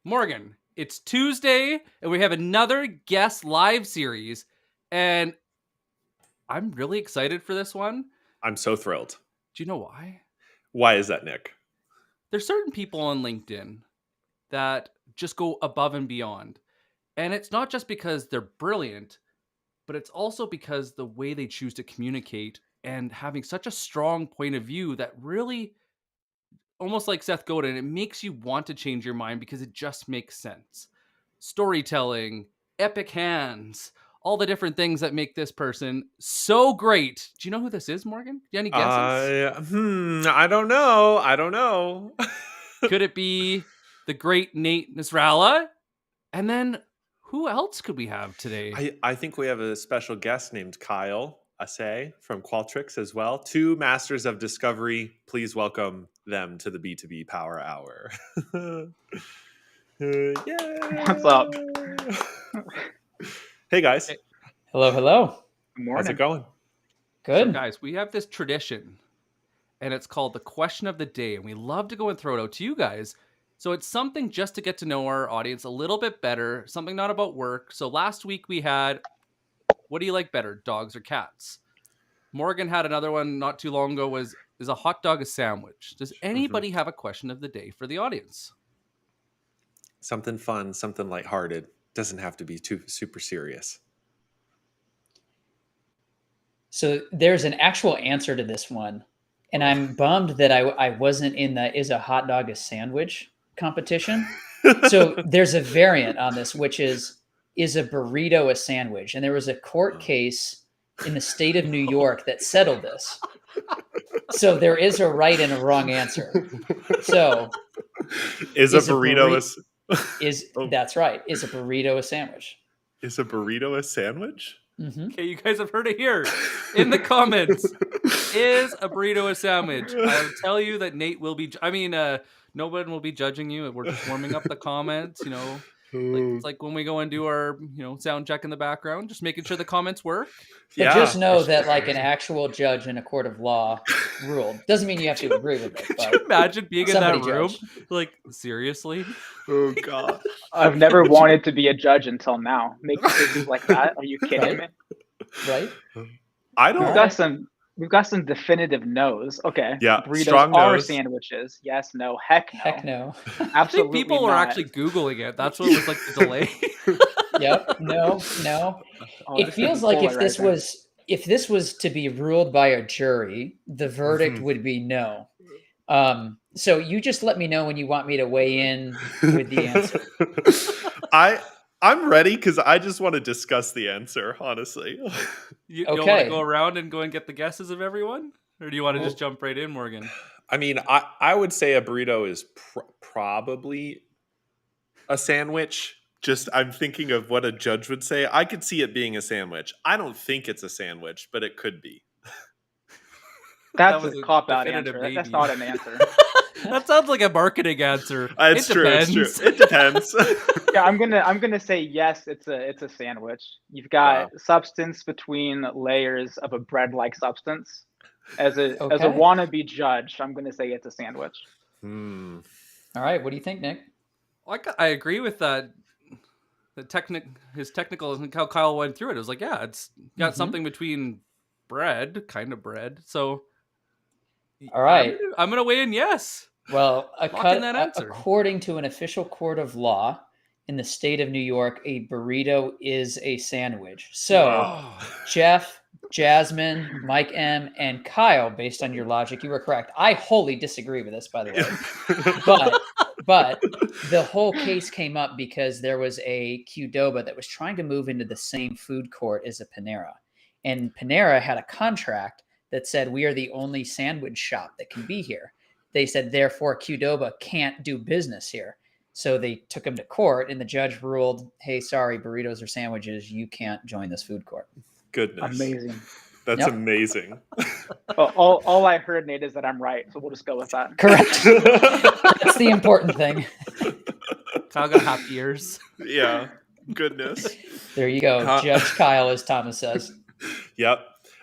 Morgan, it's Tuesday, and we have another guest live series, and I'm really excited for this one. I'm so thrilled. Do you know why? Why is that, Nick? There's certain people on LinkedIn that just go above and beyond. And it's not just because they're brilliant, but it's also because the way they choose to communicate and having such a strong point of view that really, almost like Seth Godin, it makes you want to change your mind because it just makes sense. Storytelling, epic hands, all the different things that make this person so great. Do you know who this is, Morgan? Do you have any guesses? I don't know. Could it be the great Nate Nasralla? And then who else could we have today? I think we have a special guest named Kyle Asay from Qualtrics as well. 2 masters of discovery. Please welcome them to the B2B Power Hour. Yay! What's up? Hey, guys. Hello. Good morning. How's it going? Good. So guys, we have this tradition, and it's called the question of the day, and we love to go and throw it out to you guys. So it's something just to get to know our audience a little bit better, something not about work. So last week we had, what do you like better, dogs or cats? Morgan had another one not too long ago, is a hot dog a sandwich? Does anybody have a question of the day for the audience? Something fun, something lighthearted. Doesn't have to be too super serious. So there's an actual answer to this one. And I'm bummed that I wasn't in the is a hot dog a sandwich competition. So there's a variant on this, which is a burrito a sandwich? And there was a court case in the state of New York that settled this. So there is a right and a wrong answer. So is a burrito that's right. Is a burrito a sandwich? Is a burrito a sandwich? Mm-hmm. Okay, you guys have heard it here in the comments. Is a burrito a sandwich? I'll tell you that Nate will be. No one will be judging you. We're just warming up the comments. It's like when we go and do our sound check in the background, just making sure the comments work. But just know that like an actual judge in a court of law ruled. Doesn't mean you have to agree with it. Could you imagine being in that room? Like, seriously? Oh, God. I've never wanted to be a judge until now. Make decisions like that? Are you kidding me? Right? I don't. We've got some definitive no's. Okay. Yeah. Burritos are sandwiches. Yes, no, heck no. Heck no. Absolutely. I think people were actually Googling it. That's what was like the delay. Yep. No. It feels like if this was to be ruled by a jury, the verdict would be no. So you just let me know when you want me to weigh in with the answer. I'm ready because I just want to discuss the answer, honestly. You want to go around and go and get the guesses of everyone? Or do you want to just jump right in, Morgan? I mean, I would say a burrito is probably a sandwich. Just I'm thinking of what a judge would say. I could see it being a sandwich. I don't think it's a sandwich, but it could be. That's a cop-out answer. That's not an answer. That sounds like a marketing answer. It's true. It depends. Yeah, I'm gonna say yes. It's a sandwich. You've got substance between layers of a bread-like substance. As a wannabe judge, I'm gonna say it's a sandwich. All right. What do you think, Nick? I agree with that. His technical, how Kyle went through it. It was like, yeah, it's got something between kind of bread. So, all right, I'm gonna weigh in yes. Well, according to an official court of law in the state of New York, a burrito is a sandwich. So, Jeff, Jasmine, Mike M, and Kyle, based on your logic, you were correct. I wholly disagree with this, by the way. But the whole case came up because there was a Qdoba that was trying to move into the same food court as a Panera. And Panera had a contract that said, we are the only sandwich shop that can be here. They said, therefore, Qdoba can't do business here. So they took him to court, and the judge ruled, hey, sorry, burritos are sandwiches. You can't join this food court. Goodness. Amazing. That's amazing. Well, all I heard, Nate, is that I'm right. So we'll just go with that. Correct. That's the important thing. Kyle got happy ears. Yeah. Goodness. There you go. Judge Kyle, as Thomas says. Yep.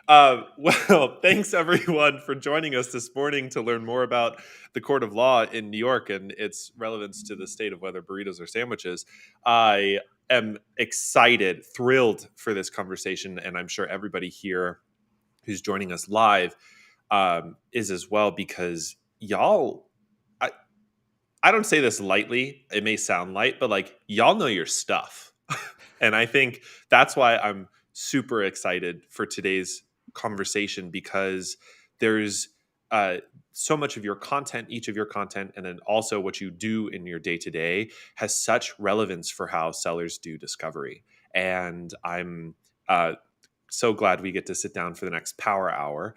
Well, thanks everyone for joining us this morning to learn more about the court of law in New York and its relevance to the state of whether burritos or sandwiches. I am excited, thrilled for this conversation, and I'm sure everybody here who's joining us live is as well, because y'all, I don't say this lightly. It may sound light, but like, y'all know your stuff. And I think that's why I'm super excited for today's conversation, because there's so much of your content, each of your content, and then also what you do in your day to day has such relevance for how sellers do discovery. And I'm so glad we get to sit down for the next power hour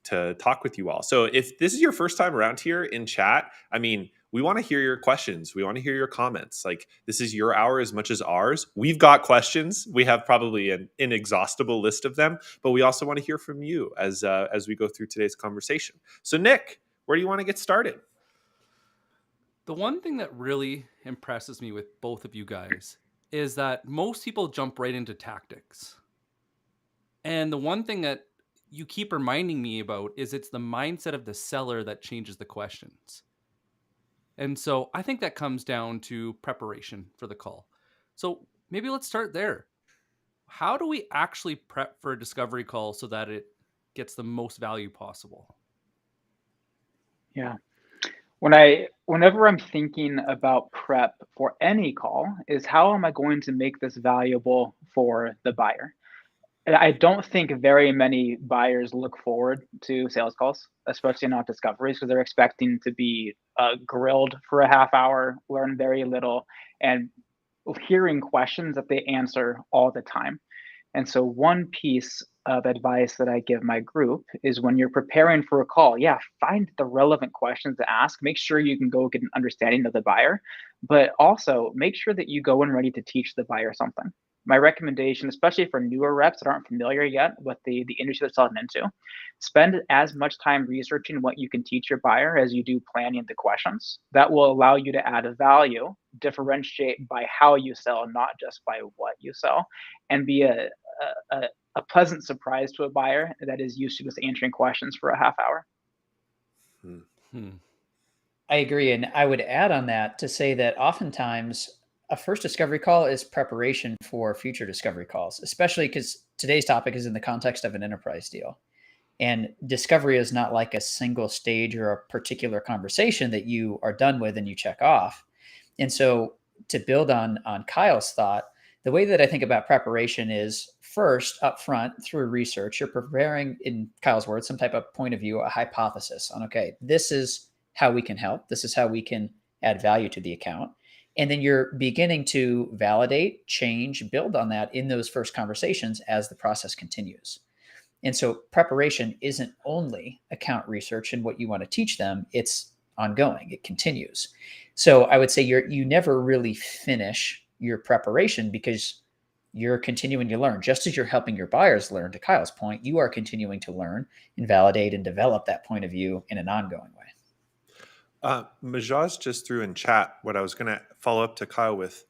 to talk with you all. So if this is your first time around here in chat, I mean, we want to hear your questions. We want to hear your comments. Like, this is your hour as much as ours. We've got questions. We have probably an inexhaustible list of them, but we also want to hear from you as we go through today's conversation. So Nick, where do you want to get started? The one thing that really impresses me with both of you guys is that most people jump right into tactics. And the one thing that you keep reminding me about is it's the mindset of the seller that changes the questions. And so I think that comes down to preparation for the call. So maybe let's start there. How do we actually prep for a discovery call so that it gets the most value possible? Yeah. Whenever I'm thinking about prep for any call, is how am I going to make this valuable for the buyer? I don't think very many buyers look forward to sales calls, especially not discoveries, because they're expecting to be grilled for a half hour, learn very little, and hearing questions that they answer all the time. And so, one piece of advice that I give my group is when you're preparing for a call, yeah, find the relevant questions to ask. Make sure you can go get an understanding of the buyer, but also make sure that you go in ready to teach the buyer something. My recommendation, especially for newer reps that aren't familiar yet with the industry they're selling into, spend as much time researching what you can teach your buyer as you do planning the questions. That will allow you to add a value, differentiate by how you sell, not just by what you sell, and be a, a pleasant surprise to a buyer that is used to just answering questions for a half hour. I agree. And I would add on that to say that oftentimes a first discovery call is preparation for future discovery calls, especially because today's topic is in the context of an enterprise deal. And discovery is not like a single stage or a particular conversation that you are done with and you check off. And so to build on Kyle's thought, the way that I think about preparation is first up front through research, you're preparing, in Kyle's words, some type of point of view, a hypothesis on, okay, this is how we can help. This is how we can add value to the account. And then you're beginning to validate, change, build on that in those first conversations as the process continues. And so preparation isn't only account research and what you want to teach them, it's ongoing, it continues. So I would say you never really finish your preparation because you're continuing to learn. Just as you're helping your buyers learn, to Kyle's point, you are continuing to learn and validate and develop that point of view in an ongoing way. Majaz just threw in chat what I was going to follow up to Kyle with,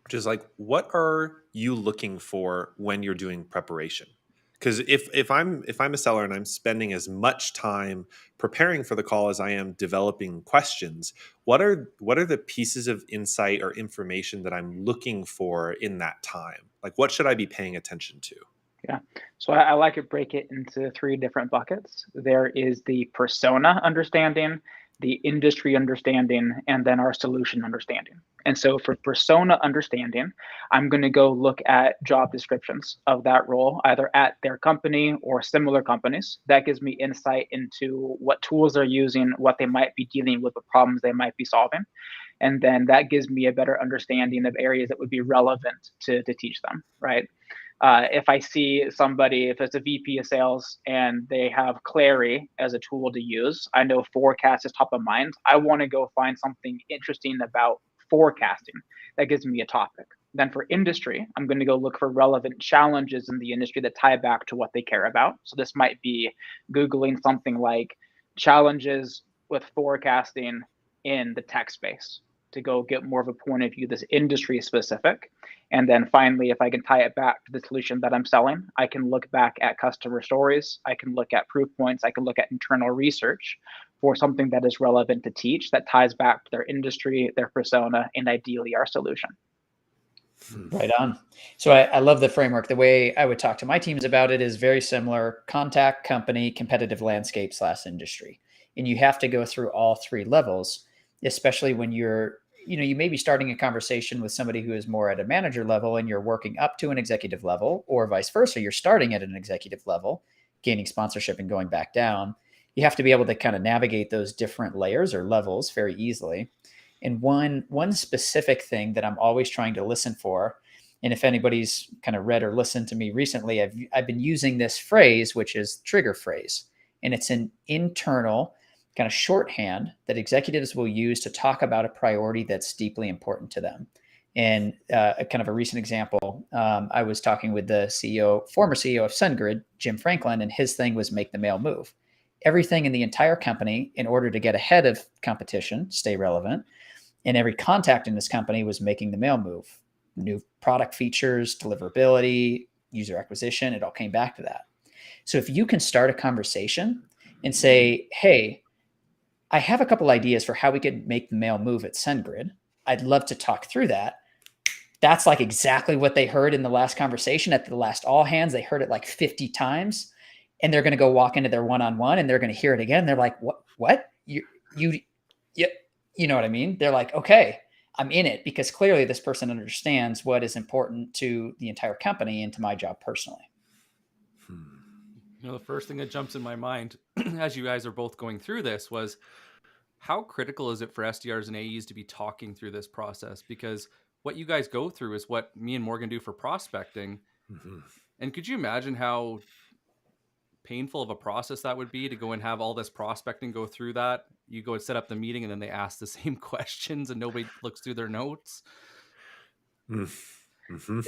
which is like, what are you looking for when you're doing preparation? Because if I'm a seller and I'm spending as much time preparing for the call as I am developing questions, what are the pieces of insight or information that I'm looking for in that time? Like, what should I be paying attention to? Yeah. So I like to break it into 3 different buckets. There is the persona understanding, the industry understanding, and then our solution understanding. And so for persona understanding, I'm going to go look at job descriptions of that role, either at their company or similar companies. That gives me insight into what tools they're using, what they might be dealing with, the problems they might be solving. And then that gives me a better understanding of areas that would be relevant to teach them, right? If I see somebody, if it's a VP of sales and they have Clary as a tool to use, I know forecast is top of mind. I want to go find something interesting about forecasting. That gives me a topic. Then for industry, I'm going to go look for relevant challenges in the industry that tie back to what they care about. So this might be Googling something like challenges with forecasting in the tech space. to go get more of a point of view that's industry specific. And then finally, if I can tie it back to the solution that I'm selling, I can look back at customer stories. I can look at proof points. I can look at internal research for something that is relevant to teach that ties back to their industry, their persona, and ideally our solution. Right on. So I love the framework. The way I would talk to my teams about it is very similar: contact, company, competitive landscape / industry. And you have to go through all three levels, especially when you're, you may be starting a conversation with somebody who is more at a manager level and you're working up to an executive level, or vice versa. You're starting at an executive level, gaining sponsorship and going back down. You have to be able to kind of navigate those different layers or levels very easily. And one specific thing that I'm always trying to listen for, and if anybody's kind of read or listened to me recently, I've been using this phrase, which is trigger phrase. And it's an internal kind of shorthand that executives will use to talk about a priority that's deeply important to them. And a kind of a recent example, I was talking with the former CEO of SunGrid, Jim Franklin, and his thing was make the mail move. Everything in the entire company, in order to get ahead of competition, stay relevant, and every contact in this company was making the mail move. New product features, deliverability, user acquisition, it all came back to that. So if you can start a conversation and say, hey, I have a couple ideas for how we could make the mail move at SunGrid. I'd love to talk through that. That's like exactly what they heard in the last conversation at the last all hands. They heard it like 50 times, and they're going to go walk into their one-on-one and they're going to hear it again. They're like, what? You know what I mean? They're like, okay, I'm in it, because clearly this person understands what is important to the entire company and to my job personally. The first thing that jumps in my mind as you guys are both going through this was, how critical is it for SDRs and AEs to be talking through this process? Because what you guys go through is what me and Morgan do for prospecting. Mm-hmm. And could you imagine how painful of a process that would be to go and have all this prospecting go through that? You go and set up the meeting and then they ask the same questions and nobody looks through their notes. Mm-hmm.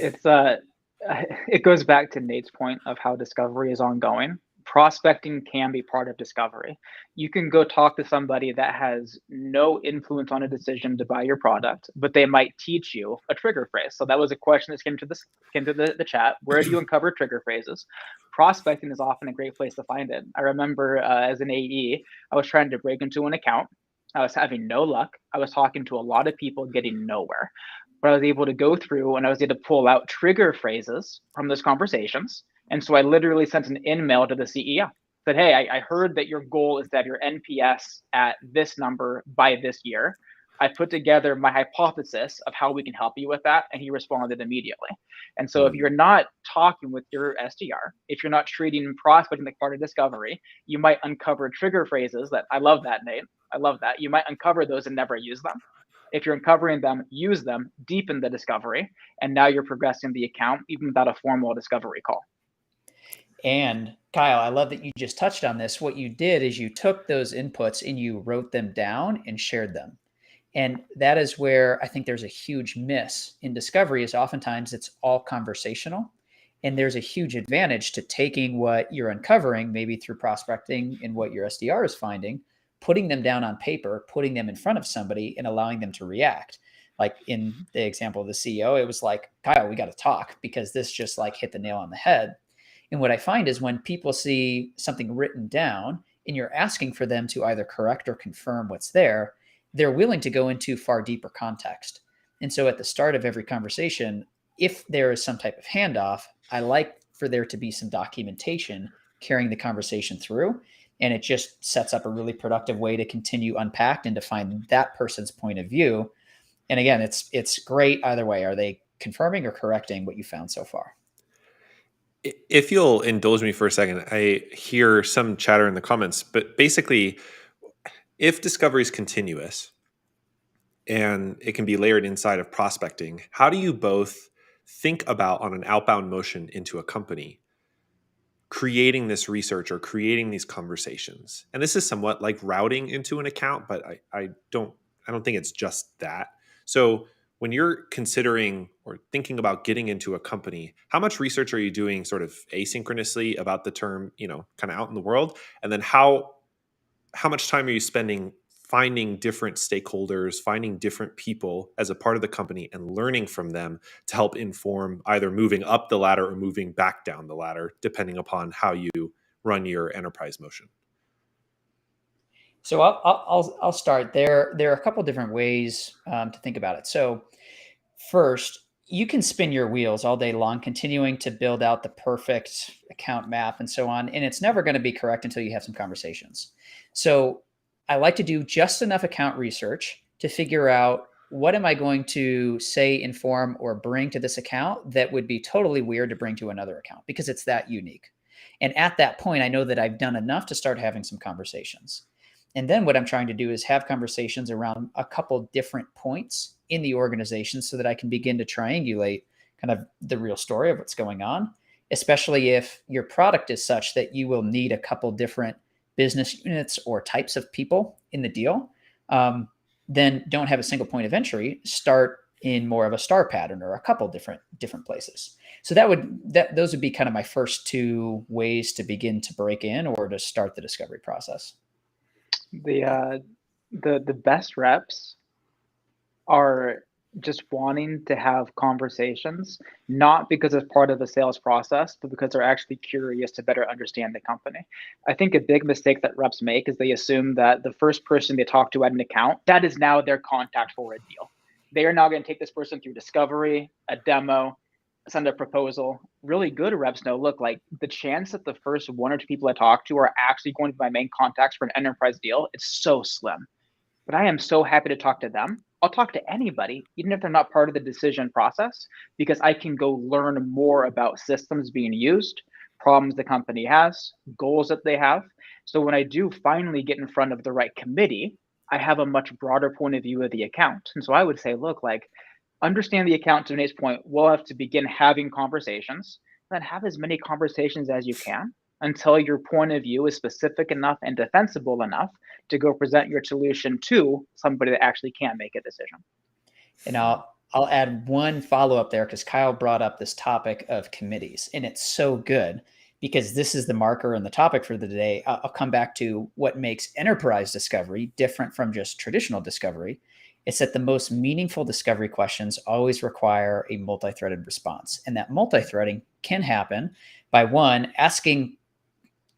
It goes back to Nate's point of how discovery is ongoing. Prospecting can be part of discovery. You can go talk to somebody that has no influence on a decision to buy your product, but they might teach you a trigger phrase. So that was a question that came to the chat. Where do you uncover trigger phrases? Prospecting is often a great place to find it. I remember as an AE, I was trying to break into an account. I was having no luck. I was talking to a lot of people, getting nowhere. But I was able to go through and I was able to pull out trigger phrases from those conversations. And so I literally sent an email to the CEO. Said, hey, I heard that your goal is to have your NPS at this number by this year. I put together my hypothesis of how we can help you with that. And he responded immediately. And so if you're not talking with your SDR, if you're not treating prospecting like part of discovery, you might uncover trigger phrases that, I love that, Nate. I love that. You might uncover those and never use them. If you're uncovering them, use them, deepen the discovery. And now you're progressing the account even without a formal discovery call. And Kyle, I love that you just touched on this. What you did is you took those inputs and you wrote them down and shared them. And that is where I think there's a huge miss in discovery, is oftentimes it's all conversational. And there's a huge advantage to taking what you're uncovering, maybe through prospecting and what your SDR is finding, putting them down on paper, putting them in front of somebody and allowing them to react. Like in the example of the CEO, it was like, Kyle, we got to talk, because this just like hit the nail on the head. And what I find is when people see something written down and you're asking for them to either correct or confirm what's there, they're willing to go into far deeper context. And so at the start of every conversation, if there is some type of handoff, I like for there to be some documentation carrying the conversation through. And it just sets up a really productive way to continue unpacked and to find that person's point of view. And again, it's great either way. Are they confirming or correcting what you found so far? If you'll indulge me for a second, I hear some chatter in the comments, but basically, if discovery is continuous and it can be layered inside of prospecting, how do you both think about, on an outbound motion into a company, creating this research or creating these conversations? And this is somewhat like routing into an account, but I don't think it's just that. So when you're considering or thinking about getting into a company, how much research are you doing sort of asynchronously about the term, kind of out in the world? And then how much time are you spending finding different stakeholders, finding different people as a part of the company and learning from them to help inform either moving up the ladder or moving back down the ladder, depending upon how you run your enterprise motion. So I'll start there. There are a couple different ways to think about it. So first, you can spin your wheels all day long, continuing to build out the perfect account map and so on, and it's never going to be correct until you have some conversations. So I like to do just enough account research to figure out what am I going to say, inform, or bring to this account that would be totally weird to bring to another account because it's that unique. And at that point, I know that I've done enough to start having some conversations. And then what I'm trying to do is have conversations around a couple different points in the organization so that I can begin to triangulate kind of the real story of what's going on, especially if your product is such that you will need a couple different business units or types of people in the deal. Then don't have a single point of entry, start in more of a star pattern or a couple different places. So those would be kind of my first two ways to begin to break in or to start the discovery process. The best reps are just wanting to have conversations, not because it's part of the sales process, but because they're actually curious to better understand the company. I think a big mistake that reps make is they assume that the first person they talk to at an account, that is now their contact for a deal. They are now going to take this person through discovery, a demo, send a proposal. Really good reps know, look, like the chance that the first one or two people I talk to are actually going to be my main contacts for an enterprise deal, it's so slim. But I am so happy to talk to them. I'll talk to anybody, even if they're not part of the decision process, because I can go learn more about systems being used, problems the company has, goals that they have. So when I do finally get in front of the right committee, I have a much broader point of view of the account. And so I would say, look, like, understand the account. To Nate's point, we'll have to begin having conversations, then have as many conversations as you can until your point of view is specific enough and defensible enough to go present your solution to somebody that actually can make a decision. And I'll add one follow-up there because Kyle brought up this topic of committees, and it's so good because this is the marker and the topic for the day. I'll come back to what makes enterprise discovery different from just traditional discovery. It's that the most meaningful discovery questions always require a multi-threaded response. And that multi-threading can happen by one, asking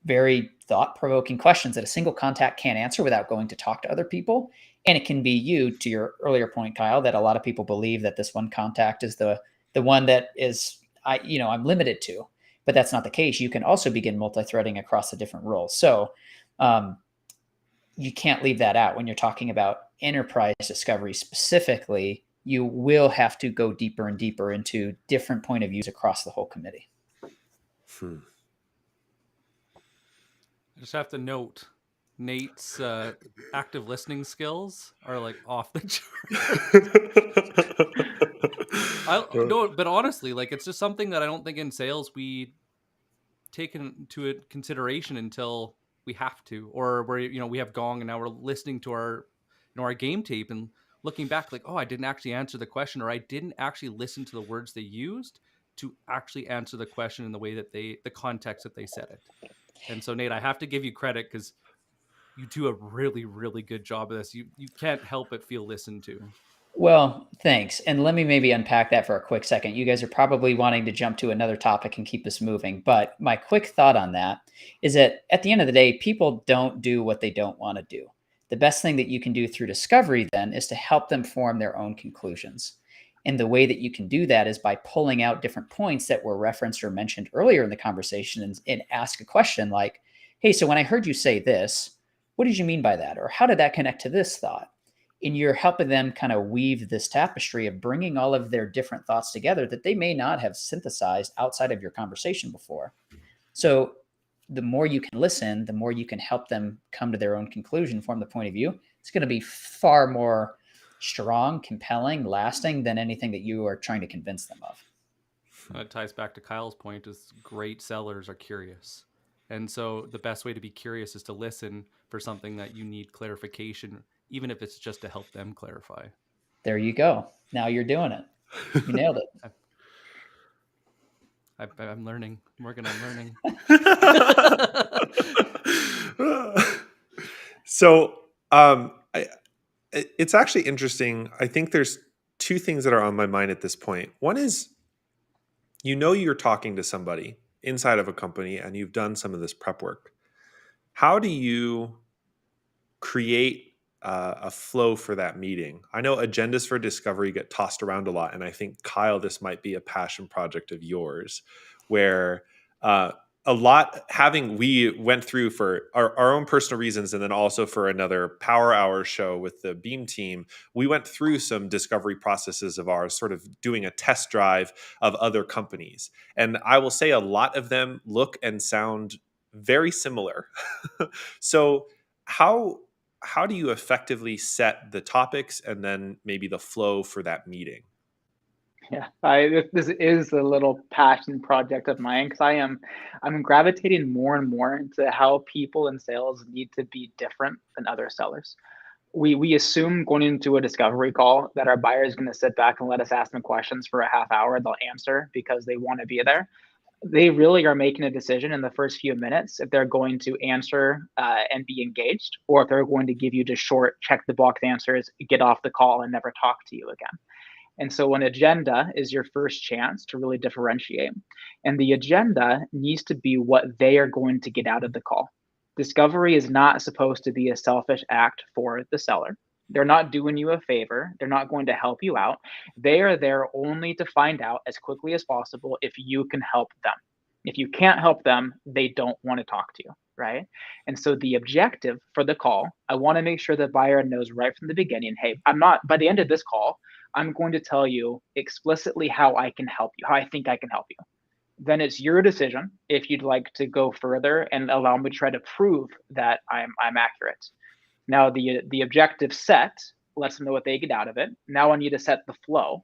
very thought-provoking questions that a single contact can't answer without going to talk to other people. And it can be you, to your earlier point, Kyle, that a lot of people believe that this one contact is the one that is, I'm limited to, but that's not the case. You can also begin multi-threading across the different roles. So you can't leave that out when you're talking about enterprise discovery specifically. You will have to go deeper and deeper into different point of views across the whole committee. I just have to note Nate's active listening skills are like off the chart. No, but honestly, like it's just something that I don't think in sales we take into consideration until we have to, or where we have Gong and now we're listening to our our game tape and looking back like, oh, I didn't actually answer the question, or I didn't actually listen to the words they used to actually answer the question in the way that the context that they said it. And so, Nate, I have to give you credit because you do a really, really good job of this. You can't help but feel listened to. Well, thanks. And let me maybe unpack that for a quick second. You guys are probably wanting to jump to another topic and keep this moving. But my quick thought on that is that at the end of the day, people don't do what they don't want to do. The best thing that you can do through discovery then is to help them form their own conclusions. And the way that you can do that is by pulling out different points that were referenced or mentioned earlier in the conversation and ask a question like, hey, so when I heard you say this, what did you mean by that? Or how did that connect to this thought? And you're helping them kind of weave this tapestry of bringing all of their different thoughts together that they may not have synthesized outside of your conversation before. So the more you can listen, the more you can help them come to their own conclusion, form the point of view. It's going to be far more strong, compelling, lasting than anything that you are trying to convince them of. It ties back to Kyle's point is great sellers are curious. And so the best way to be curious is to listen for something that you need clarification, even if it's just to help them clarify. There you go. Now you're doing it. You nailed it. I'm learning. I'm working on learning. So It's actually interesting. I think there's two things that are on my mind at this point. One is, you're talking to somebody inside of a company and you've done some of this prep work. How do you create a flow for that meeting? I know agendas for discovery get tossed around a lot, and I think, Kyle, this might be a passion project of yours, where we went through for our own personal reasons, and then also for another Power Hour show with the Beam team, we went through some discovery processes of ours, sort of doing a test drive of other companies. And I will say a lot of them look and sound very similar. So how do you effectively set the topics and then maybe the flow for that meeting? Yeah, this is a little passion project of mine, because I'm gravitating more and more into how people in sales need to be different than other sellers. We assume going into a discovery call that our buyer is going to sit back and let us ask them questions for a half hour. They'll answer because they want to be there. They really are making a decision in the first few minutes if they're going to answer and be engaged, or if they're going to give you just short check the box answers, get off the call, and never talk to you again. And so an agenda is your first chance to really differentiate. And the agenda needs to be what they are going to get out of the call. Discovery is not supposed to be a selfish act for the seller. They're not doing you a favor. They're not going to help you out. They are there only to find out as quickly as possible if you can help them. If you can't help them, they don't want to talk to you, right? And so the objective for the call, I want to make sure the buyer knows right from the beginning, hey, by the end of this call, I'm going to tell you explicitly how I can help you, how I think I can help you. Then it's your decision if you'd like to go further and allow me to try to prove that I'm accurate. Now the objective set lets them know what they get out of it. Now I need to set the flow.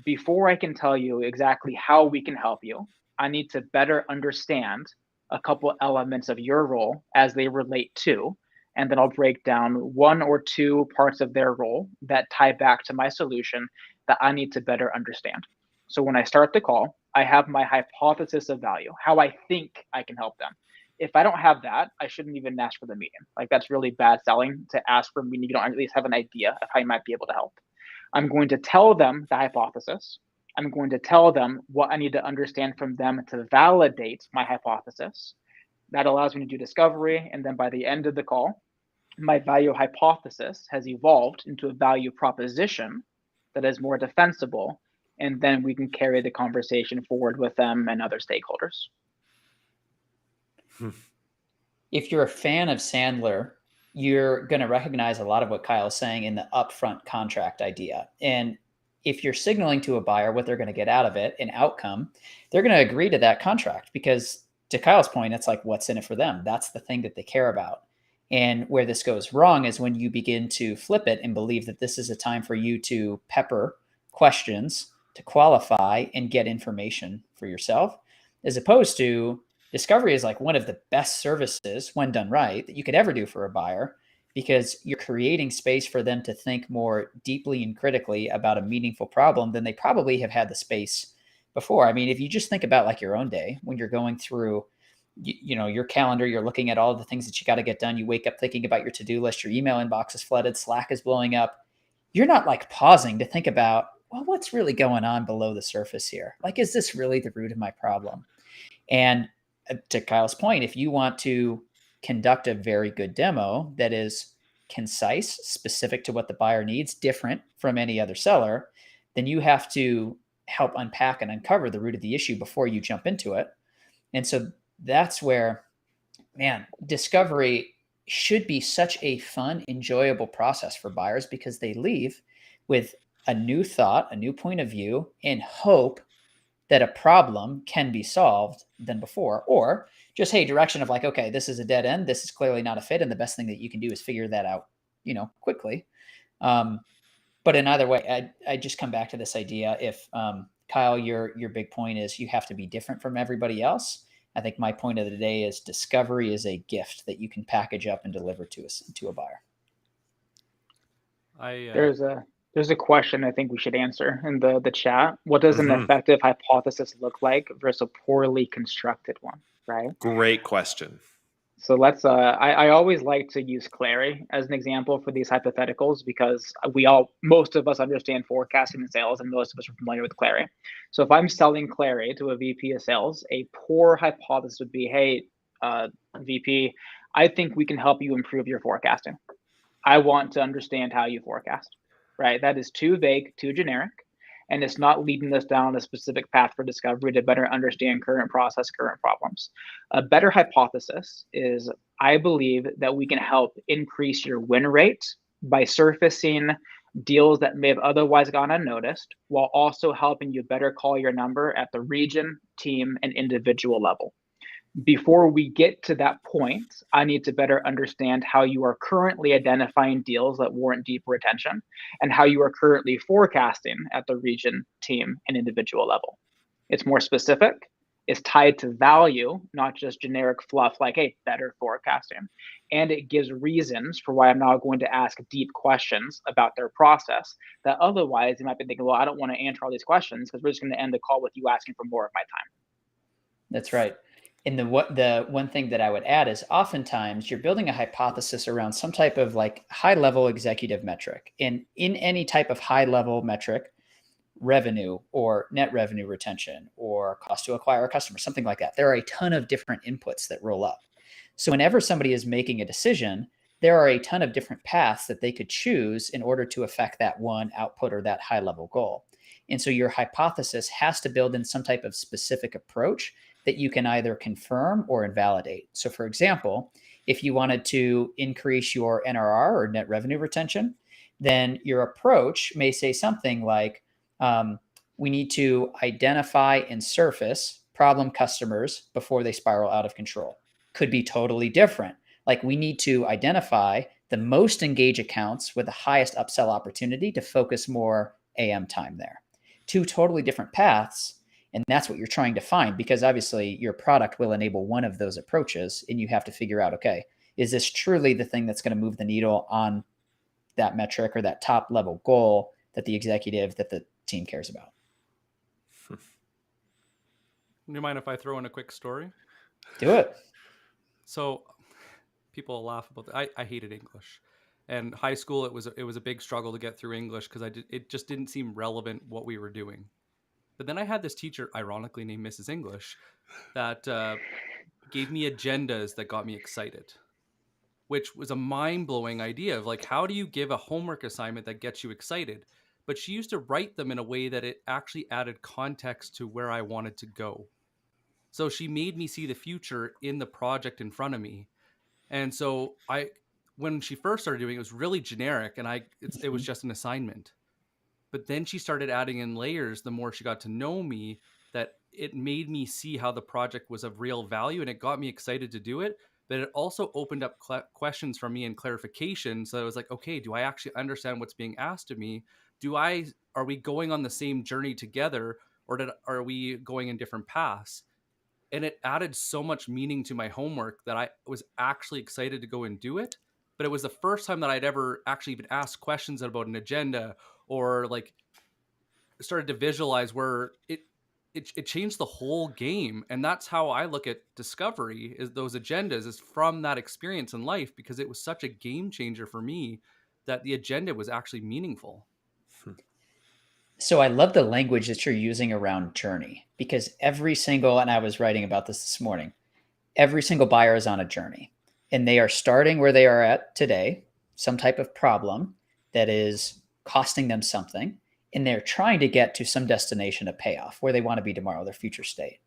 Before I can tell you exactly how we can help you, I need to better understand a couple elements of your role as they relate to, and then I'll break down one or two parts of their role that tie back to my solution that I need to better understand. So when I start the call, I have my hypothesis of value, how I think I can help them. If I don't have that, I shouldn't even ask for the meeting. Like, that's really bad selling to ask for a meeting. You don't at least have an idea of how you might be able to help. I'm going to tell them the hypothesis. I'm going to tell them what I need to understand from them to validate my hypothesis. That allows me to do discovery. And then by the end of the call, my value hypothesis has evolved into a value proposition that is more defensible. And then we can carry the conversation forward with them and other stakeholders. If you're a fan of Sandler, you're going to recognize a lot of what Kyle is saying in the upfront contract idea. And if you're signaling to a buyer what they're going to get out of it, an outcome, they're going to agree to that contract, because to Kyle's point, it's like, what's in it for them? That's the thing that they care about. And where this goes wrong is when you begin to flip it and believe that this is a time for you to pepper questions to qualify and get information for yourself, as opposed to discovery is like one of the best services, when done right, that you could ever do for a buyer, because you're creating space for them to think more deeply and critically about a meaningful problem than they probably have had the space before. I mean, if you just think about like your own day, when you're going through, your calendar, you're looking at all the things that you got to get done. You wake up thinking about your to-do list, your email inbox is flooded, Slack is blowing up. You're not like pausing to think about, well, what's really going on below the surface here? Like, is this really the root of my problem? And to Kyle's point, if you want to conduct a very good demo that is concise, specific to what the buyer needs, different from any other seller, then you have to help unpack and uncover the root of the issue before you jump into it. And so that's where, man, discovery should be such a fun, enjoyable process for buyers, because they leave with a new thought, a new point of view, and hope that a problem can be solved than before, or just, hey, direction of like, okay, this is a dead end. This is clearly not a fit. And the best thing that you can do is figure that out, quickly. But in either way, I just come back to this idea. If Kyle, your big point is you have to be different from everybody else. I think my point of the day is discovery is a gift that you can package up and deliver to a buyer. There's a question I think we should answer in the chat. What does an effective hypothesis look like versus a poorly constructed one, right? Great question. So let's, I always like to use Clary as an example for these hypotheticals because most of us understand forecasting and sales, and most of us are familiar with Clary. So if I'm selling Clary to a VP of sales, a poor hypothesis would be, hey, VP, I think we can help you improve your forecasting. I want to understand how you forecast, right? That is too vague, too generic, and it's not leading us down a specific path for discovery to better understand current process, current problems. A better hypothesis is, I believe that we can help increase your win rate by surfacing deals that may have otherwise gone unnoticed, while also helping you better call your number at the region, team, and individual level. Before we get to that point, I need to better understand how you are currently identifying deals that warrant deeper attention and how you are currently forecasting at the region, team, and individual level. It's more specific, it's tied to value, not just generic fluff like, hey, better forecasting. And it gives reasons for why I'm now going to ask deep questions about their process that otherwise you might be thinking, well, I don't want to answer all these questions because we're just going to end the call with you asking for more of my time. That's right. And the one thing that I would add is oftentimes you're building a hypothesis around some type of like high level executive metric. And in any type of high level metric, revenue or net revenue retention or cost to acquire a customer, something like that, there are a ton of different inputs that roll up. So whenever somebody is making a decision, there are a ton of different paths that they could choose in order to affect that one output or that high level goal. And so your hypothesis has to build in some type of specific approach that you can either confirm or invalidate. So for example, if you wanted to increase your NRR or net revenue retention, then your approach may say something like, we need to identify and surface problem customers before they spiral out of control. Could be totally different. Like we need to identify the most engaged accounts with the highest upsell opportunity to focus more AM time there. Two totally different paths. And that's what you're trying to find, because obviously your product will enable one of those approaches and you have to figure out, okay, is this truly the thing that's going to move the needle on that metric or that top level goal that the executive, that the team cares about? Do you mind if I throw in a quick story? Do it. So people laugh about that. I hated English. And high school, it was a big struggle to get through English because it just didn't seem relevant what we were doing. But then I had this teacher, ironically named Mrs. English, that gave me agendas that got me excited, which was a mind-blowing idea of like, how do you give a homework assignment that gets you excited? But she used to write them in a way that it actually added context to where I wanted to go. So she made me see the future in the project in front of me. And so when she first started doing it, it was really generic, and it was just an assignment. But then she started adding in layers the more she got to know me, that it made me see how the project was of real value, and it got me excited to do it. But it also opened up questions for me and clarification. So I was like, okay, do I actually understand what's being asked of me? Are we going on the same journey together, or are we going in different paths? And it added so much meaning to my homework that I was actually excited to go and do it. But it was the first time that I'd ever actually even asked questions about an agenda, or like started to visualize where it changed the whole game. And that's how I look at discovery, is those agendas, is from that experience in life, because it was such a game changer for me that the agenda was actually meaningful. So I love the language that you're using around journey, because and I was writing about this morning, every single buyer is on a journey, and they are starting where they are at today, some type of problem that is costing them something, and they're trying to get to some destination, a payoff, where they want to be tomorrow, their future state.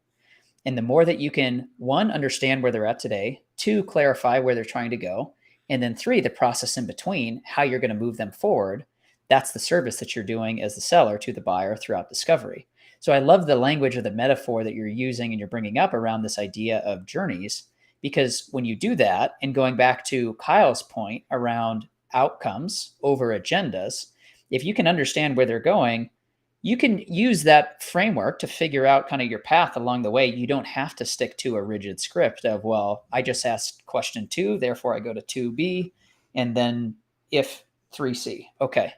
And the more that you can, one, understand where they're at today, two, clarify where they're trying to go, and then three, the process in between, how you're going to move them forward, that's the service that you're doing as the seller to the buyer throughout discovery. So I love the language or the metaphor that you're using and you're bringing up around this idea of journeys, because when you do that, and going back to Kyle's point around outcomes over agendas, if you can understand where they're going, you can use that framework to figure out kind of your path along the way. You don't have to stick to a rigid script of, well, I just asked question 2, therefore I go to 2B, and then if 3C. Okay.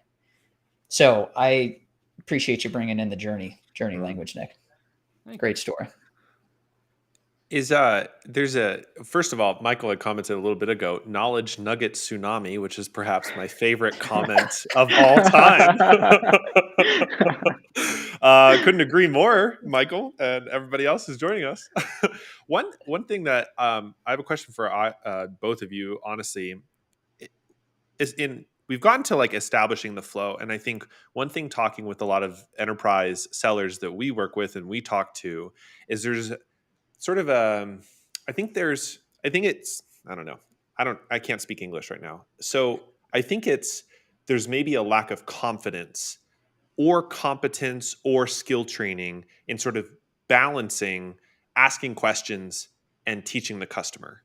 So I appreciate you bringing in the journey language, Nick. Great story. First of all, Michael had commented a little bit ago, knowledge nugget tsunami, which is perhaps my favorite comment of all time. Couldn't agree more, Michael, and everybody else who's joining us. One thing that I have a question for both of you, honestly, we've gotten to like establishing the flow, and I think one thing talking with a lot of enterprise sellers that we work with and we talk to is there's sort of I think it's I don't know. I can't speak English right now. So I think there's maybe a lack of confidence or competence or skill training in sort of balancing asking questions and teaching the customer,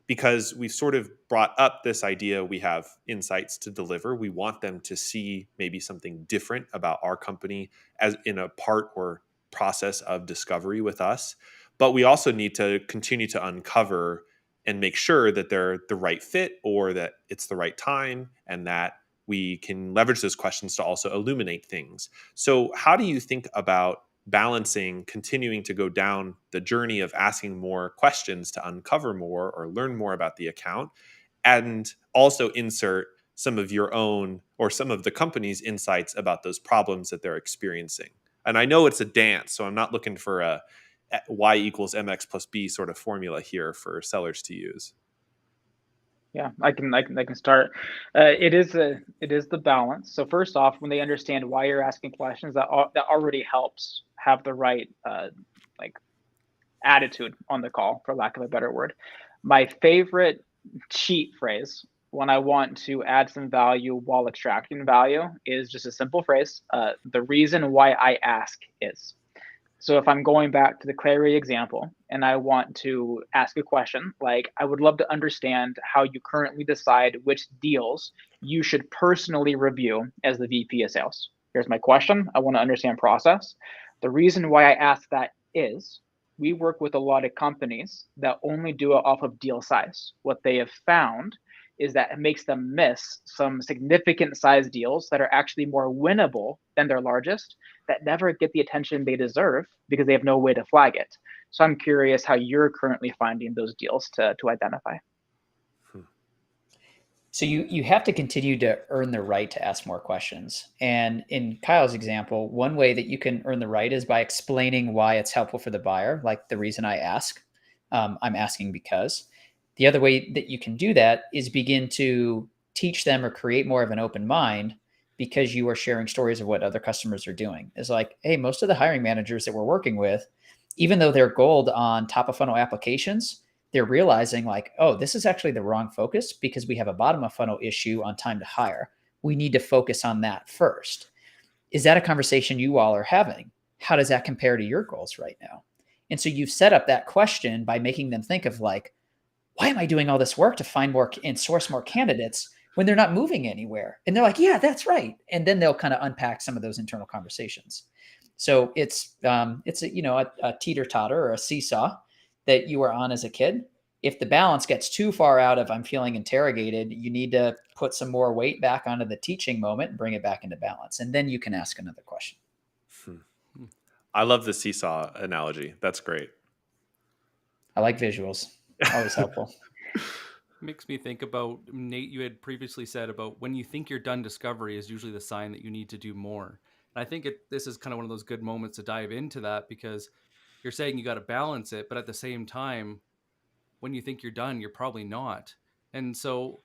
because we've sort of brought up this idea we have insights to deliver. We want them to see maybe something different about our company as in a part or process of discovery with us. But we also need to continue to uncover and make sure that they're the right fit or that it's the right time, and that we can leverage those questions to also illuminate things. So how do you think about balancing continuing to go down the journey of asking more questions to uncover more or learn more about the account, and also insert some of your own or some of the company's insights about those problems that they're experiencing? And I know it's a dance, so I'm not looking for a y equals mx plus b sort of formula here for sellers to use. Yeah, I can start. It is the balance. So first off, when they understand why you're asking questions, that already helps have the right like attitude on the call, for lack of a better word. My favorite cheat phrase when I want to add some value while extracting value is just a simple phrase. The reason why I ask is. So if I'm going back to the Clary example and I want to ask a question, like I would love to understand how you currently decide which deals you should personally review as the VP of sales. Here's my question. I want to understand process. The reason why I ask that is we work with a lot of companies that only do it off of deal size. What they have found is that it makes them miss some significant size deals that are actually more winnable than their largest, that never get the attention they deserve because they have no way to flag it. So I'm curious how you're currently finding those deals to identify. So you have to continue to earn the right to ask more questions. And in Kyle's example, one way that you can earn the right is by explaining why it's helpful for the buyer, like the reason I ask. I'm asking because. The other way that you can do that is begin to teach them or create more of an open mind, because you are sharing stories of what other customers are doing. It's like, hey, most of the hiring managers that we're working with, even though they're gold on top of funnel applications, they're realizing like, oh, this is actually the wrong focus because we have a bottom of funnel issue on time to hire. We need to focus on that first. Is that a conversation you all are having? How does that compare to your goals right now? And so you've set up that question by making them think of like, why am I doing all this work to find more and source more candidates when they're not moving anywhere? And they're like, yeah, that's right. And then they'll kind of unpack some of those internal conversations. So it's a teeter-totter or a seesaw that you were on as a kid. If the balance gets too far out of I'm feeling interrogated, you need to put some more weight back onto the teaching moment and bring it back into balance. And then you can ask another question. I love the seesaw analogy. That's great. I like visuals. Always helpful. Makes me think about, Nate, you had previously said about when you think you're done discovery is usually the sign that you need to do more. And I think this is kind of one of those good moments to dive into that, because you're saying you got to balance it, but at the same time, when you think you're done, you're probably not. And so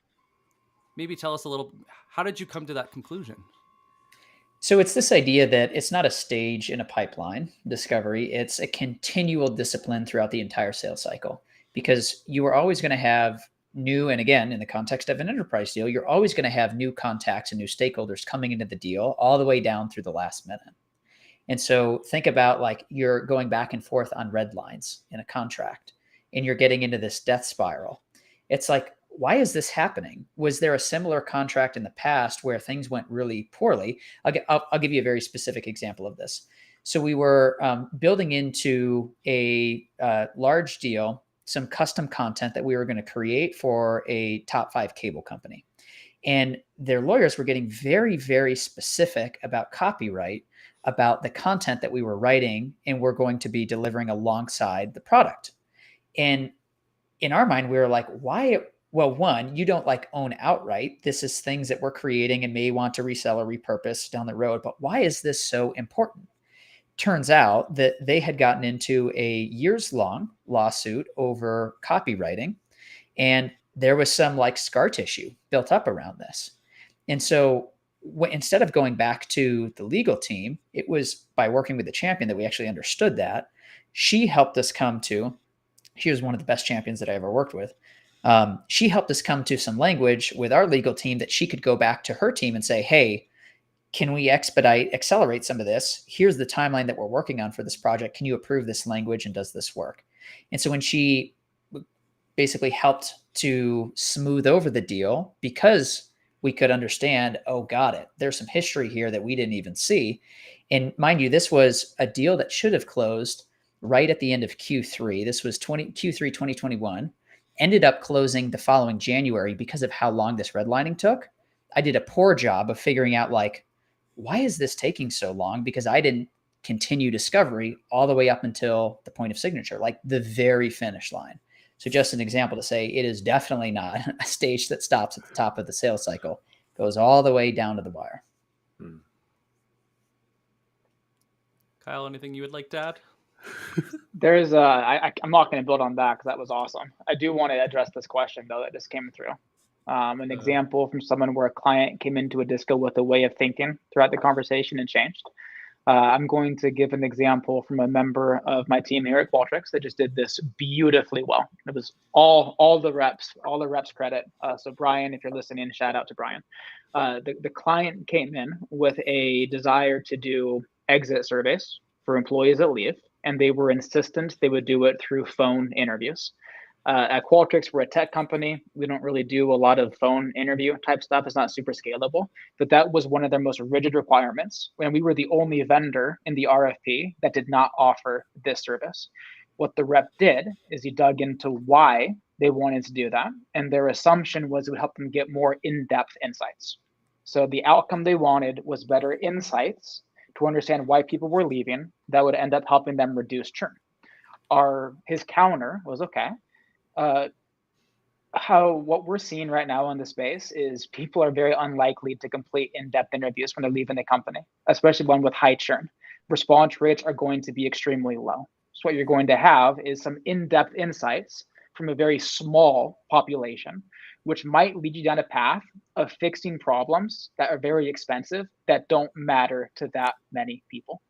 maybe tell us a little, how did you come to that conclusion? So it's this idea that it's not a stage in a pipeline discovery. It's a continual discipline throughout the entire sales cycle, because you are always going to have new, and again, in the context of an enterprise deal, you're always going to have new contacts and new stakeholders coming into the deal all the way down through the last minute. And so think about like you're going back and forth on red lines in a contract and you're getting into this death spiral. It's like, why is this happening? Was there a similar contract in the past where things went really poorly? I'll give you a very specific example of this. So we were building into a large deal, some custom content that we were going to create for a top 5 cable company. And their lawyers were getting very, very specific about copyright, about the content that we were writing and we're going to be delivering alongside the product. And in our mind, we were like, why? Well, one, you don't like own outright. This is things that we're creating and may want to resell or repurpose down the road. But why is this so important? Turns out that they had gotten into a years-long lawsuit over copywriting, and there was some like scar tissue built up around this. And so instead of going back to the legal team, it was by working with the champion that we actually understood that. She helped us she was one of the best champions that I ever worked with. She helped us come to some language with our legal team that she could go back to her team and say, hey, can we accelerate some of this? Here's the timeline that we're working on for this project. Can you approve this language, and does this work? And so when she basically helped to smooth over the deal, because we could understand, oh, got it, there's some history here that we didn't even see. And mind you, this was a deal that should have closed right at the end of Q3. This was Q3 2021, ended up closing the following January because of how long this redlining took. I did a poor job of figuring out, like, why is this taking so long? Because I didn't continue discovery all the way up until the point of signature, like the very finish line. So just an example to say it is definitely not a stage that stops at the top of the sales cycle, goes all the way down to the wire. Kyle, anything you would like to add? There's I'm not going to build on that because that was awesome. I do want to address this question though that just came through. An example from someone where a client came into a disco with a way of thinking throughout the conversation and changed. I'm going to give an example from a member of my team here at Qualtrics that just did this beautifully well. It was all the reps credit. So Brian, if you're listening, shout out to Brian. The client came in with a desire to do exit surveys for employees that leave, and they were insistent they would do it through phone interviews. At Qualtrics, we're a tech company. We don't really do a lot of phone interview type stuff. It's not super scalable, but that was one of their most rigid requirements. And we were the only vendor in the RFP that did not offer this service. What the rep did is he dug into why they wanted to do that. And their assumption was it would help them get more in-depth insights. So the outcome they wanted was better insights to understand why people were leaving. That would end up helping them reduce churn. His counter was, okay, what we're seeing right now in the space is people are very unlikely to complete in-depth interviews when they're leaving the company, especially one with high churn. Response rates are going to be extremely low. So what you're going to have is some in-depth insights from a very small population, which might lead you down a path of fixing problems that are very expensive that don't matter to that many people.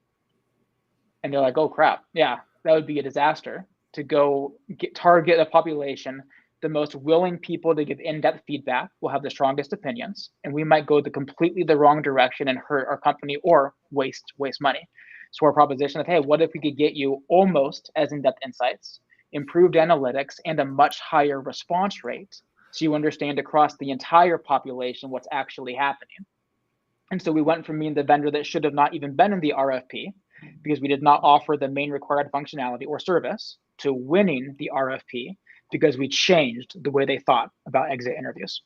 And they're like, oh crap, yeah, that would be a disaster to go target a population. The most willing people to give in-depth feedback will have the strongest opinions, and we might go completely the wrong direction and hurt our company or waste money. So our proposition of, hey, what if we could get you almost as in-depth insights, improved analytics, and a much higher response rate, so you understand across the entire population what's actually happening. And so we went from being the vendor that should have not even been in the RFP because we did not offer the main required functionality or service, to winning the RFP because we changed the way they thought about exit interviews.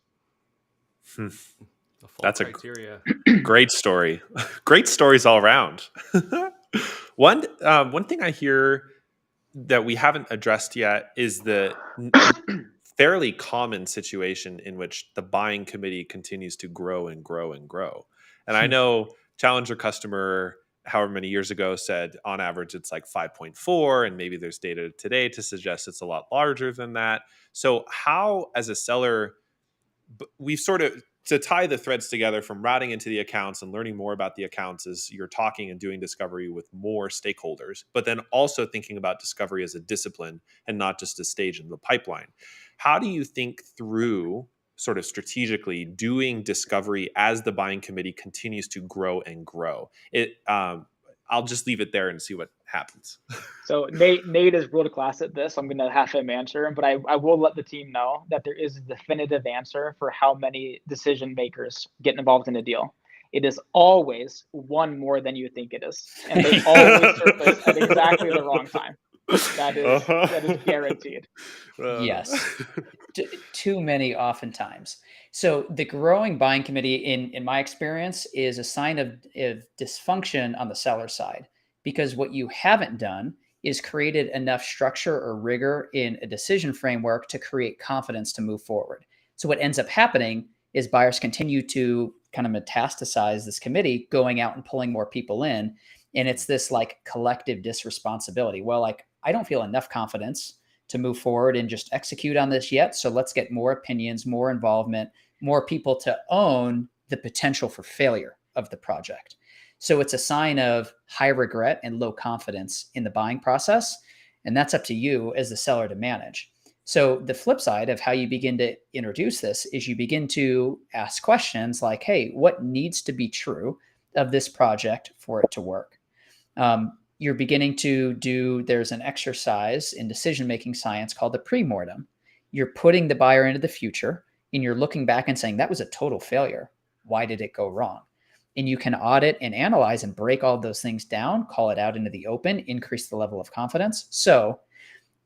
That's criteria. A great story. Great stories all around. One thing I hear that we haven't addressed yet is the fairly common situation in which the buying committee continues to grow and grow and grow. And I know Challenger customer, however many years ago, said on average it's like 5.4, and maybe there's data today to suggest it's a lot larger than that. So how, as a seller, we've sort of, to tie the threads together from routing into the accounts and learning more about the accounts as you're talking and doing discovery with more stakeholders, but then also thinking about discovery as a discipline and not just a stage in the pipeline. How do you think through sort of strategically doing discovery as the buying committee continues to grow and grow? I'll just leave it there and see what happens. So Nate is world class at this. I'm going to have him answer, but I will let the team know that there is a definitive answer for how many decision makers get involved in a deal. It is always one more than you think it is, and they always surface at exactly the wrong time. That is guaranteed. Yes. Too many oftentimes. So the growing buying committee, in my experience, is a sign of dysfunction on the seller side, because what you haven't done is created enough structure or rigor in a decision framework to create confidence to move forward. So what ends up happening is buyers continue to kind of metastasize this committee, going out and pulling more people in. And it's this like collective disresponsibility. Well, like, I don't feel enough confidence to move forward and just execute on this yet. So let's get more opinions, more involvement, more people to own the potential for failure of the project. So it's a sign of high regret and low confidence in the buying process. And that's up to you as the seller to manage. So the flip side of how you begin to introduce this is you begin to ask questions like, hey, what needs to be true of this project for it to work? You're beginning to there's an exercise in decision-making science called the pre-mortem. You're putting the buyer into the future and you're looking back and saying, that was a total failure. Why did it go wrong? And you can audit and analyze and break all those things down, call it out into the open, increase the level of confidence. So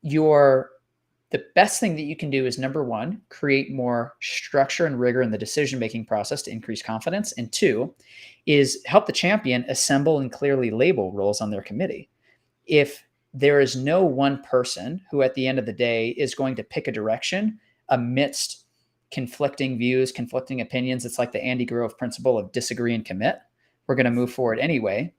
the best thing that you can do is, number one, create more structure and rigor in the decision-making process to increase confidence. And two is help the champion assemble and clearly label roles on their committee. If there is no one person who at the end of the day is going to pick a direction amidst conflicting views, conflicting opinions, it's like the Andy Grove principle of disagree and commit. We're going to move forward anyway.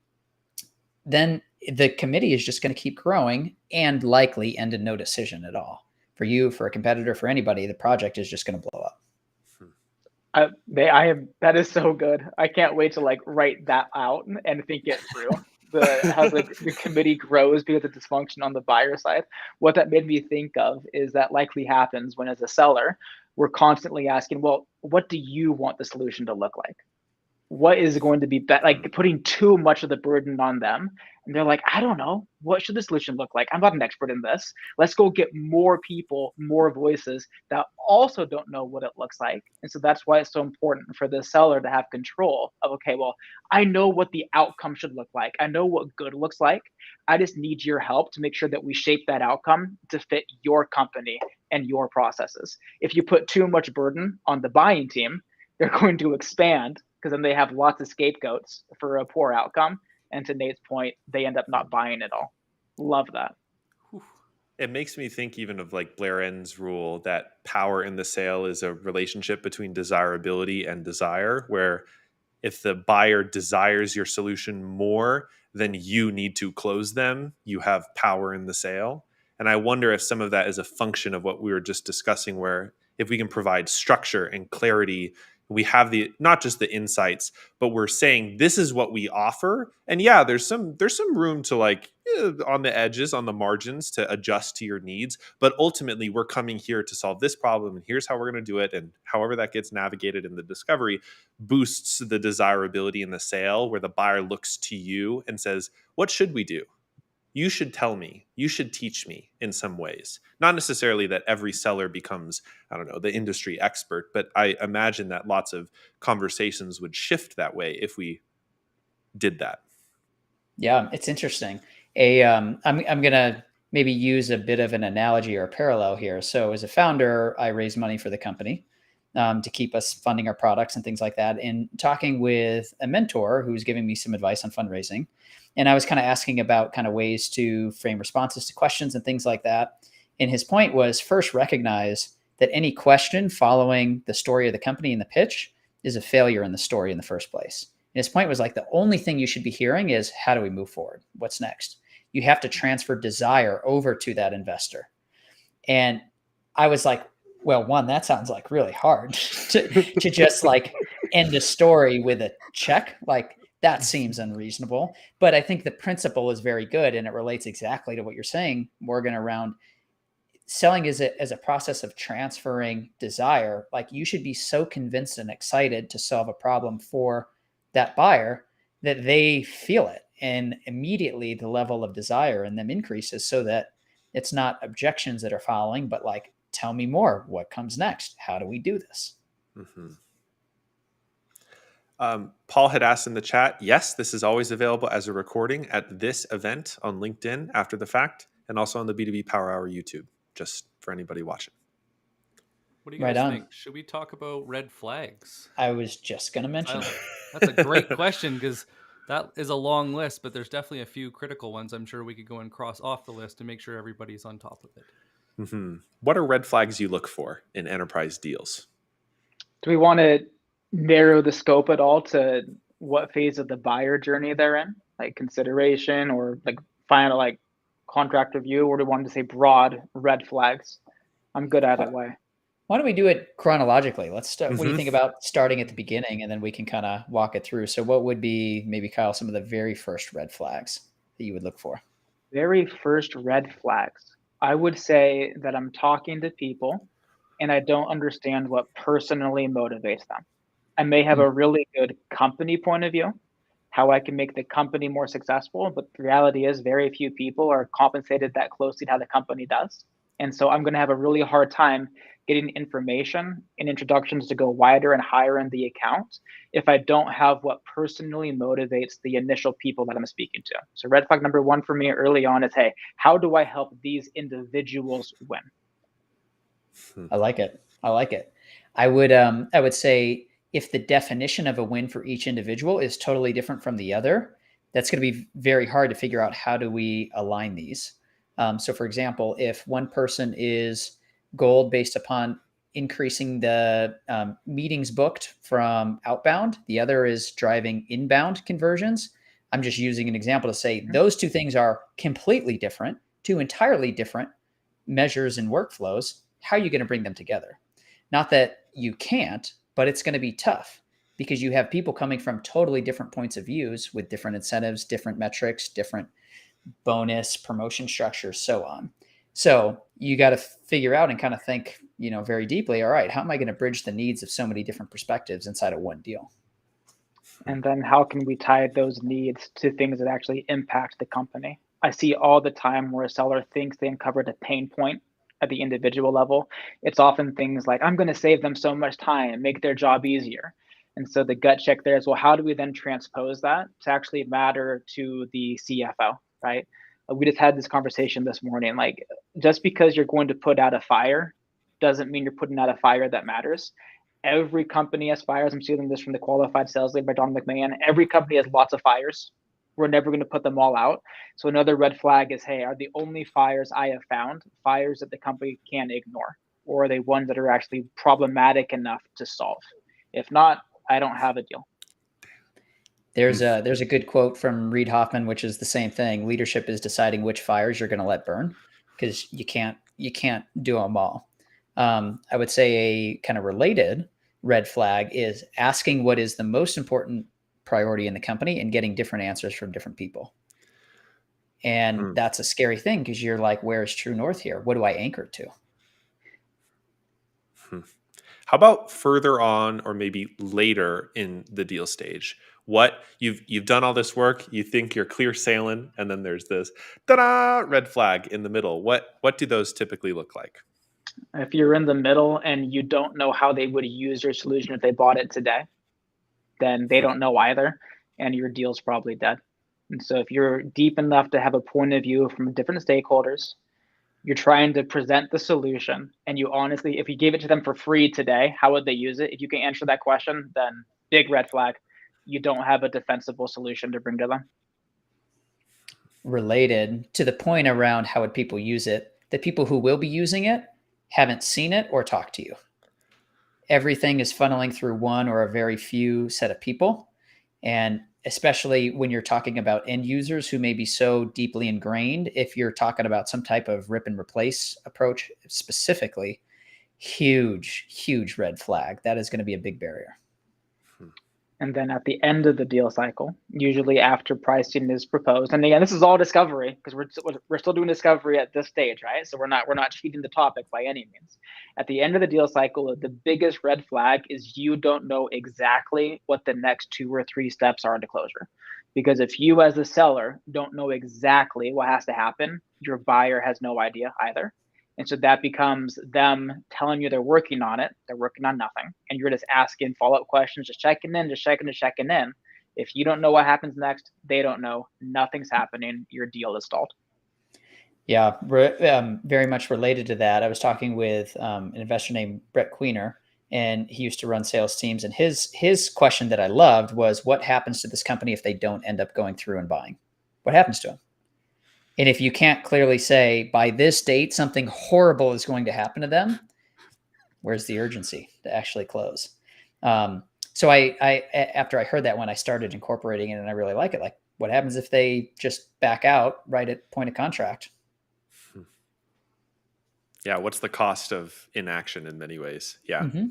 Then the committee is just going to keep growing and likely end in no decision at all. For you, for a competitor, for anybody, the project is just going to blow up. That is so good. I can't wait to like write that out and think it through. How the committee grows because of dysfunction on the buyer side. What that made me think of is that likely happens when, as a seller, we're constantly asking, well, what do you want the solution to look like? What is going to be better? Like putting too much of the burden on them. And they're like, I don't know. What should the solution look like? I'm not an expert in this. Let's go get more people, more voices that also don't know what it looks like. And so that's why it's so important for the seller to have control of, okay, well, I know what the outcome should look like. I know what good looks like. I just need your help to make sure that we shape that outcome to fit your company and your processes. If you put too much burden on the buying team, they're going to expand because then they have lots of scapegoats for a poor outcome. And to Nate's point, they end up not buying it all. Love that. It makes me think even of like Blair Enns' rule that power in the sale is a relationship between desirability and desire, where if the buyer desires your solution more than you need to close them, you have power in the sale. And I wonder if some of that is a function of what we were just discussing, where if we can provide structure and clarity, we have not just the insights, but we're saying this is what we offer. And yeah, there's some room to like on the edges, on the margins, to adjust to your needs. But ultimately, we're coming here to solve this problem, and here's how we're going to do it. And however that gets navigated in the discovery boosts the desirability in the sale, where the buyer looks to you and says, what should we do? You should tell me, you should teach me in some ways. Not necessarily that every seller becomes, I don't know, the industry expert, but I imagine that lots of conversations would shift that way if we did that. Yeah, it's interesting. I'm going to maybe use a bit of an analogy or a parallel here. So as a founder, I raise money for the company to keep us funding our products and things like that. And talking with a mentor who's giving me some advice on fundraising. And I was kind of asking about kind of ways to frame responses to questions and things like that. And his point was, first, recognize that any question following the story of the company in the pitch is a failure in the story in the first place. And his point was like, the only thing you should be hearing is, how do we move forward? What's next? You have to transfer desire over to that investor. And I was like, well, one, that sounds like really hard to just like end a story with a check. Like, that seems unreasonable. But I think the principle is very good, and it relates exactly to what you're saying, Morgan, around selling as a process of transferring desire. Like, you should be so convinced and excited to solve a problem for that buyer that they feel it. And immediately the level of desire in them increases, so that it's not objections that are following, but like, tell me more. What comes next? How do we do this? Mm-hmm. Paul had asked in the chat, yes, this is always available as a recording at this event on LinkedIn after the fact, and also on the B2B Power Hour YouTube, just for anybody watching. What do you guys think? Should we talk about red flags? I was just going to mention it. That's a great question, because That is a long list, but there's definitely a few critical ones I'm sure we could go and cross off the list to make sure everybody's on top of it. Mm-hmm. What are red flags you look for in enterprise deals? Do we want to narrow the scope at all to what phase of the buyer journey they're in, like consideration or like final like contract review, or do we want to say broad red flags? I'm good either way. Why don't we do it chronologically? Let's start. What do you think about starting at the beginning, and then we can kind of walk it through? So what would be, maybe Kyle, some of the very first red flags that you would look for? Very first red flags. I would say that I'm talking to people and I don't understand what personally motivates them. I may have a really good company point of view, how I can make the company more successful, but the reality is very few people are compensated that closely to how the company does. And so I'm going to have a really hard time getting information and introductions to go wider and higher in the account if I don't have what personally motivates the initial people that I'm speaking to. So red flag number one for me early on is, hey, how do I help these individuals win? I like it. I like it. I would say if the definition of a win for each individual is totally different from the other, that's going to be very hard to figure out how do we align these. So for example, if one person is gold based upon increasing the meetings booked from outbound, the other is driving inbound conversions. I'm just using an example to say those two things are completely different, two entirely different measures and workflows. How are you going to bring them together? Not that you can't, but it's going to be tough because you have people coming from totally different points of views with different incentives, different metrics, different bonus, promotion structures, so on. So you got to figure out and kind of think, very deeply, all right, how am I going to bridge the needs of so many different perspectives inside of one deal? And then how can we tie those needs to things that actually impact the company? I see all the time where a seller thinks they uncovered a pain point at the individual level. It's often things like, I'm going to save them so much time, make their job easier. And so the gut check there is, well, how do we then transpose that to actually matter to the CFO, right? We just had this conversation this morning. Like, just because you're going to put out a fire doesn't mean you're putting out a fire that matters. Every company has fires. I'm stealing this from the Qualified Sales Lead by Don McMahon. Every company has lots of fires. We're never going to put them all out. So another red flag is, hey, are the only fires I have found fires that the company can ignore? Or are they ones that are actually problematic enough to solve? If not, I don't have a deal. There's a good quote from Reid Hoffman, which is the same thing. Leadership is deciding which fires you're going to let burn, because you can't do them all. I would say a kind of related red flag is asking what is the most important priority in the company and getting different answers from different people. And that's a scary thing because you're like, where's true north here? What do I anchor to? How about further on or maybe later in the deal stage? What you've done all this work, you think you're clear sailing, and then there's this ta-da red flag in the middle. What do those typically look like? If you're in the middle and you don't know how they would use your solution if they bought it today, then they don't know either, and your deal's probably dead. And so if you're deep enough to have a point of view from different stakeholders, you're trying to present the solution, and you honestly, if you gave it to them for free today, how would they use it? If you can answer that question, then big red flag. You don't have a defensible solution to bring to them. Related to the point around how would people use it, the people who will be using it haven't seen it or talked to you. Everything is funneling through one or a very few set of people. And especially when you're talking about end users who may be so deeply ingrained, if you're talking about some type of rip and replace approach specifically, huge red flag. That is going to be a big barrier. And then at the end of the deal cycle, usually after pricing is proposed, and again, this is all discovery because we're still doing discovery at this stage, right? So we're not cheating the topic by any means. At the end of the deal cycle, the biggest red flag is you don't know exactly what the next 2 or 3 steps are into closure. Because if you as a seller don't know exactly what has to happen, your buyer has no idea either. And so that becomes them telling you they're working on it. They're working on nothing. And you're just asking follow-up questions, just checking in. If you don't know what happens next, they don't know. Nothing's happening. Your deal is stalled. Yeah, very much related to that. I was talking with an investor named Brett Queener, and he used to run sales teams. And his question that I loved was, what happens to this company if they don't end up going through and buying? What happens to them? And if you can't clearly say by this date something horrible is going to happen to them, where's the urgency to actually close? So I after I heard that one, I started incorporating it, and I really like it. Like, what happens if they just back out right at point of contract? Yeah, what's the cost of inaction in many ways? Yeah. Mm-hmm.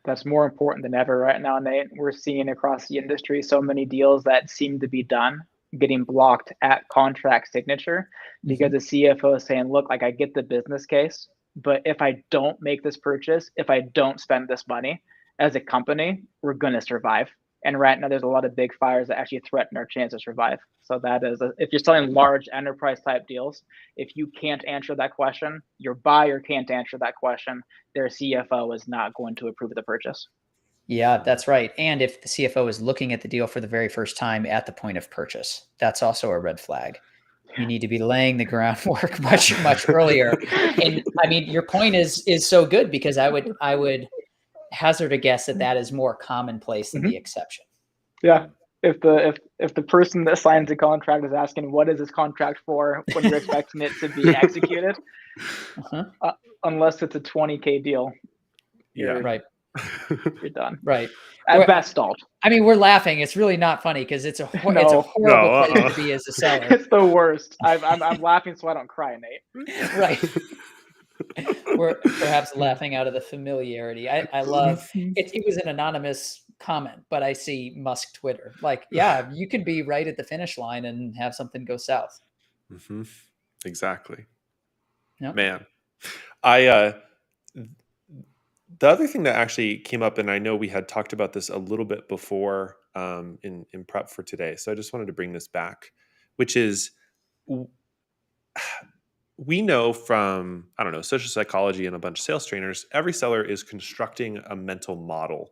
That's more important than ever right now, Nate. We're seeing across the industry so many deals that seem to be done getting blocked at contract signature because the CFO is saying, look, like, I get the business case, but if I don't make this purchase, if I don't spend this money as a company, we're going to survive. And right now there's a lot of big fires that actually threaten our chance to survive. So that is, if you're selling large enterprise type deals, if you can't answer that question, your buyer can't answer that question, their CFO is not going to approve the purchase. Yeah, that's right. And if the CFO is looking at the deal for the very first time at the point of purchase, that's also a red flag. You need to be laying the groundwork much earlier. And I mean, your point is so good, because I would hazard a guess that is more commonplace than the exception. Yeah. If the person that signs the contract is asking, what is this contract for, when you're expecting it to be executed, unless it's a $20K deal, Yeah. Right. You're done. Right. At best stalled. I mean, we're laughing. It's really not funny, because it's a horrible place to be as a seller. It's the worst. I'm laughing so I don't cry, Nate. Right. We're perhaps laughing out of the familiarity. I love it. It was an anonymous comment, but I see Musk Twitter. Like, yeah, you could be right at the finish line and have something go south. Exactly. Yep. Man, the other thing that actually came up, and I know we had talked about this a little bit before in prep for today, so I just wanted to bring this back, which is, we know from, I don't know, social psychology and a bunch of sales trainers, every seller is constructing a mental model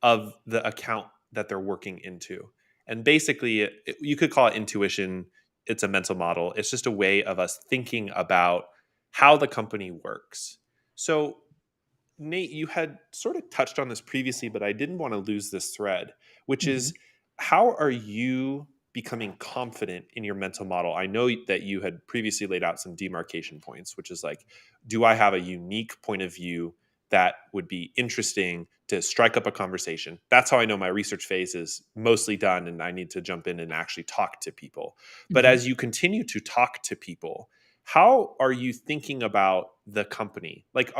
of the account that they're working into. And basically, you could call it intuition. It's a mental model. It's just a way of us thinking about how the company works. So, Nate, you had sort of touched on this previously, but I didn't want to lose this thread, which is, how are you becoming confident in your mental model? I know that you had previously laid out some demarcation points, which is like, do I have a unique point of view that would be interesting to strike up a conversation? That's how I know my research phase is mostly done, and I need to jump in and actually talk to people. But as you continue to talk to people, how are you thinking about the company? Like,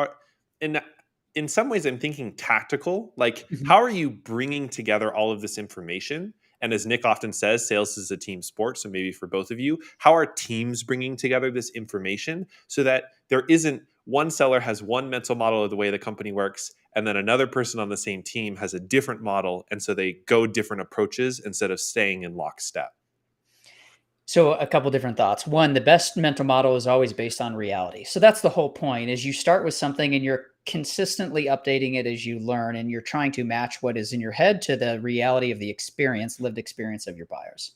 in some ways, I'm thinking tactical. Like, how are you bringing together all of this information? And as Nick often says, sales is a team sport. So maybe for both of you, how are teams bringing together this information so that there isn't one seller has one mental model of the way the company works, and then another person on the same team has a different model, and so they go different approaches instead of staying in lockstep? So a couple different thoughts. One, the best mental model is always based on reality. So that's the whole point, is you start with something and you're consistently updating it as you learn, and you're trying to match what is in your head to the reality of the experience, lived experience of your buyers.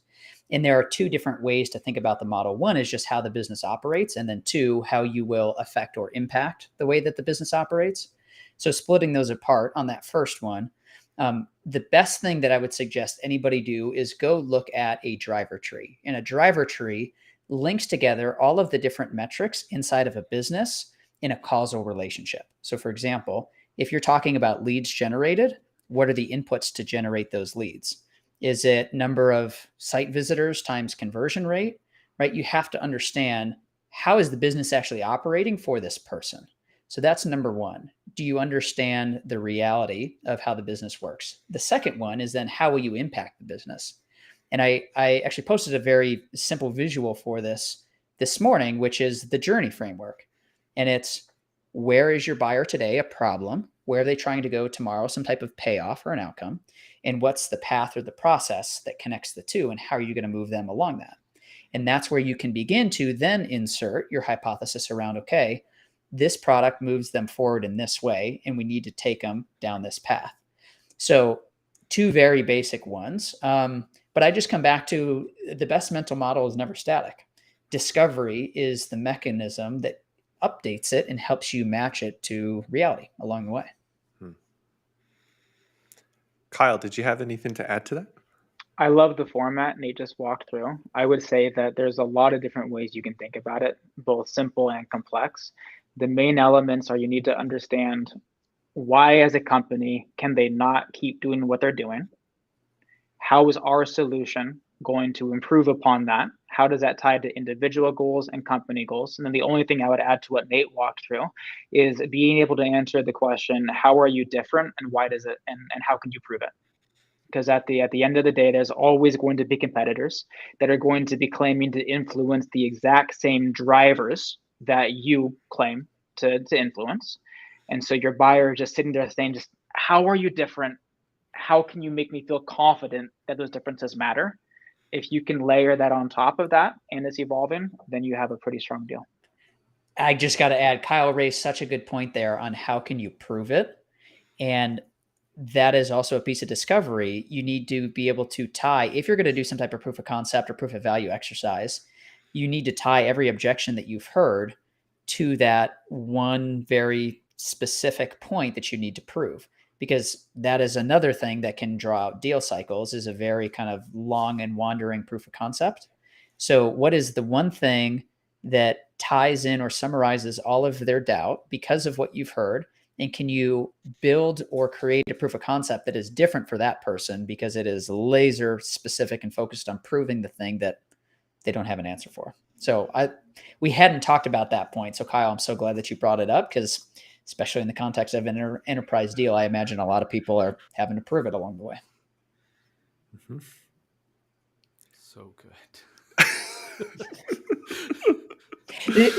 And there are two different ways to think about the model. One is just how the business operates, and then two, how you will affect or impact the way that the business operates. So splitting those apart on that first one, the best thing that I would suggest anybody do is go look at a driver tree. And a driver tree links together all of the different metrics inside of a business in a causal relationship. So for example, if you're talking about leads generated, what are the inputs to generate those leads? Is it number of site visitors times conversion rate, right? You have to understand, how is the business actually operating for this person? So that's number one. Do you understand the reality of how the business works? The second one is then, how will you impact the business? And I actually posted a very simple visual for this morning, which is the journey framework. And it's, where is your buyer today? A problem. Where are they trying to go tomorrow? Some type of payoff or an outcome. And what's the path or the process that connects the two? And how are you going to move them along that? And that's where you can begin to then insert your hypothesis around, okay, this product moves them forward in this way, and we need to take them down this path. So two very basic ones. But I just come back to, the best mental model is never static. Discovery is the mechanism that updates it and helps you match it to reality along the way. Kyle, did you have anything to add to that? I love the format Nate just walked through. I would say that there's a lot of different ways you can think about it, both simple and complex. The main elements are you need to understand why, as a company, can they not keep doing what they're doing? How is our solution going to improve upon that? How does that tie to individual goals and company goals? And then the only thing I would add to what Nate walked through is being able to answer the question, how are you different and why does it, and how can you prove it? Because at the end of the day, there's always going to be competitors that are going to be claiming to influence the exact same drivers that you claim to influence. And so your buyer is just sitting there saying, just how are you different? How can you make me feel confident that those differences matter? If you can layer that on top of that and it's evolving, then you have a pretty strong deal. I just got to add, Kyle raised such a good point there on how can you prove it? And that is also a piece of discovery. You need to be able to tie, if you're going to do some type of proof of concept or proof of value exercise, you need to tie every objection that you've heard to that one very specific point that you need to prove, because that is another thing that can draw out deal cycles, is a very kind of long and wandering proof of concept. So what is the one thing that ties in or summarizes all of their doubt because of what you've heard? And can you build or create a proof of concept that is different for that person because it is laser specific and focused on proving the thing that they don't have an answer for? So we hadn't talked about that point. So Kyle, I'm so glad that you brought it up, because especially in the context of an enterprise deal, I imagine a lot of people are having to prove it along the way. Mm-hmm. So good.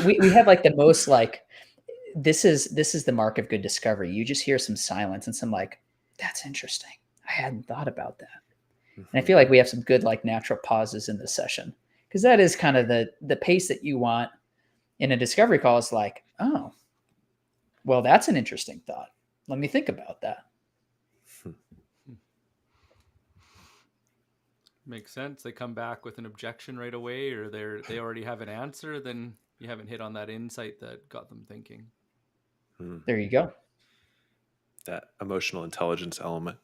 we have like the most like, this is the mark of good discovery. You just hear some silence and some like, that's interesting. I hadn't thought about that. Mm-hmm. And I feel like we have some good like natural pauses in this session, because that is kind of the pace that you want in a discovery call. Is like, oh, well, that's an interesting thought. Let me think about that. Makes sense. They come back with an objection right away, or they already have an answer. Then you haven't hit on that insight that got them thinking. There you go. That emotional intelligence element.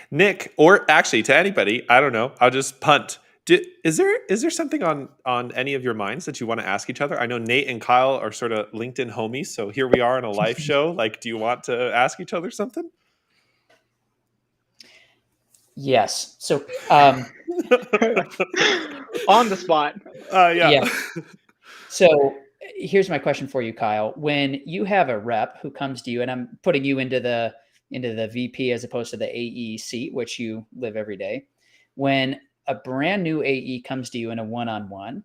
Nick, or actually to anybody, I don't know, I'll just punt. Is there something on any of your minds that you want to ask each other? I know Nate and Kyle are sort of LinkedIn homies, so here we are in a live show. Like, do you want to ask each other something? Yes. So on the spot. Yeah. So here's my question for you, Kyle. When you have a rep who comes to you, and I'm putting you into the VP as opposed to the AE seat, which you live every day. When a brand new AE comes to you in a one-on-one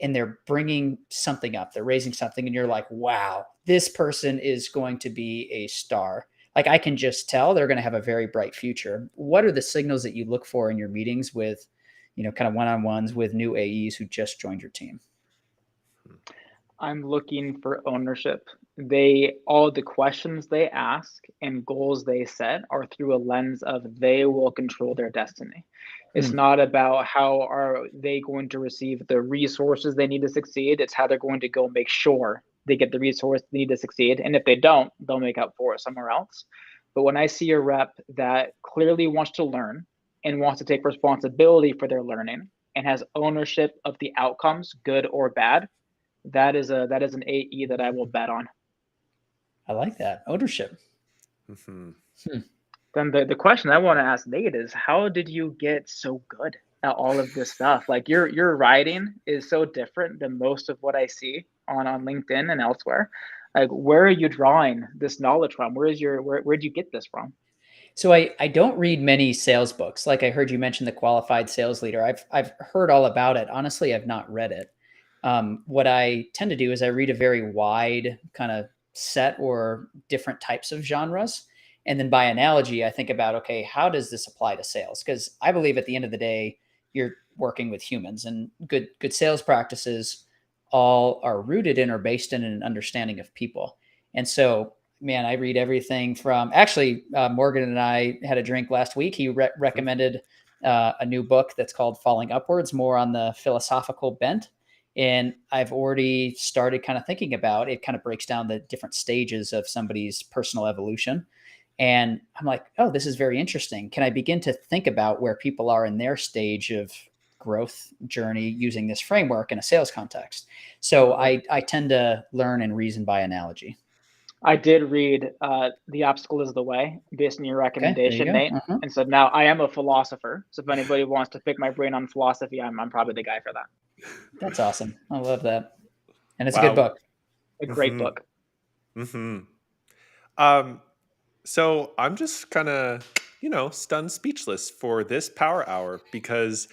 and they're bringing something up, they're raising something, and you're like, wow, this person is going to be a star. Like, I can just tell they're going to have a very bright future. What are the signals that you look for in your meetings with, kind of one-on-ones with new AEs who just joined your team? I'm looking for ownership. All the questions they ask and goals they set are through a lens of they will control their destiny. It's not about how are they going to receive the resources they need to succeed. It's how they're going to go make sure they get the resource they need to succeed. And if they don't, they'll make up for it somewhere else. But when I see a rep that clearly wants to learn and wants to take responsibility for their learning and has ownership of the outcomes, good or bad, that is an AE that I will bet on. I like that. Ownership. Mm-hmm. Then the question I want to ask Nate is, how did you get so good at all of this stuff? Like, your writing is so different than most of what I see on LinkedIn and elsewhere. Like, where are you drawing this knowledge from? Where'd you get this from? So I don't read many sales books. Like, I heard you mention the Qualified Sales Leader. I've heard all about it. Honestly, I've not read it. What I tend to do is I read a very wide kind of set or different types of genres. And then by analogy, I think about, okay, how does this apply to sales? Because I believe at the end of the day, you're working with humans, and good sales practices all are rooted in or based in an understanding of people. And so, man, I read everything from, actually, Morgan and I had a drink last week. He recommended a new book that's called Falling Upwards, more on the philosophical bent. And I've already started kind of thinking about it. Kind of breaks down the different stages of somebody's personal evolution. And I'm like, oh, this is very interesting. Can I begin to think about where people are in their stage of growth journey using this framework in a sales context? So I tend to learn and reason by analogy. I did read The Obstacle is the Way based on your recommendation, Nate. And so now I am a philosopher. So if anybody wants to pick my brain on philosophy, I'm probably the guy for that. That's awesome. I love that. And it's a good book. A great book. So I'm just kind of, stunned speechless for this power hour because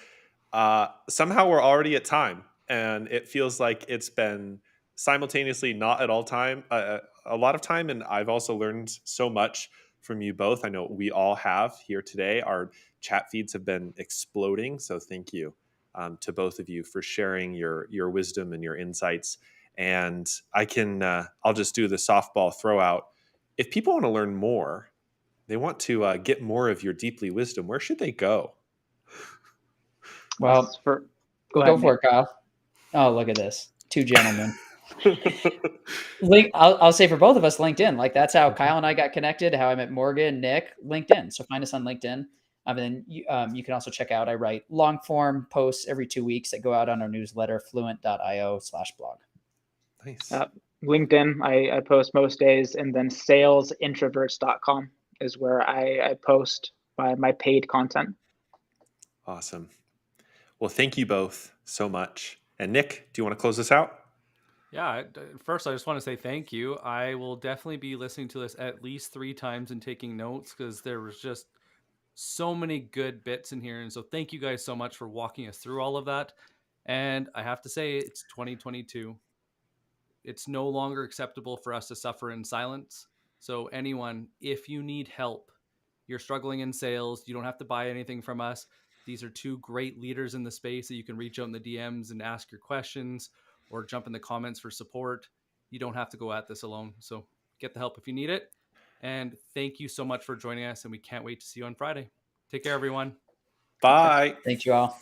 somehow we're already at time, and it feels like it's been simultaneously not at all time, a lot of time. And I've also learned so much from you both. I know we all have here today. Our chat feeds have been exploding. So thank you to both of you for sharing your wisdom and your insights. And I'll just do the softball throw out. If people want to learn more, they want to get more of your deeply wisdom, where should they go? Well, go for it, Kyle. Oh, look at this. Two gentlemen. I'll say for both of us, LinkedIn. Like, that's how Kyle and I got connected, how I met Morgan, Nick, LinkedIn. So find us on LinkedIn. And then you can also check out, I write long form posts every 2 weeks that go out on our newsletter, fluent.io/blog. Nice. LinkedIn, I post most days, and then salesintroverts.com is where I post my paid content. Awesome. Well, thank you both so much. And Nick, do you want to close this out? Yeah, first I just want to say thank you. I will definitely be listening to this at least 3 times and taking notes, because there was just so many good bits in here. And so thank you guys so much for walking us through all of that. And I have to say, it's 2022. It's no longer acceptable for us to suffer in silence. So anyone, if you need help, you're struggling in sales, you don't have to buy anything from us. These are 2 great leaders in the space that you can reach out in the DMs and ask your questions, or jump in the comments for support. You don't have to go at this alone. So get the help if you need it. And thank you so much for joining us. And we can't wait to see you on Friday. Take care, everyone. Bye. Thank you all.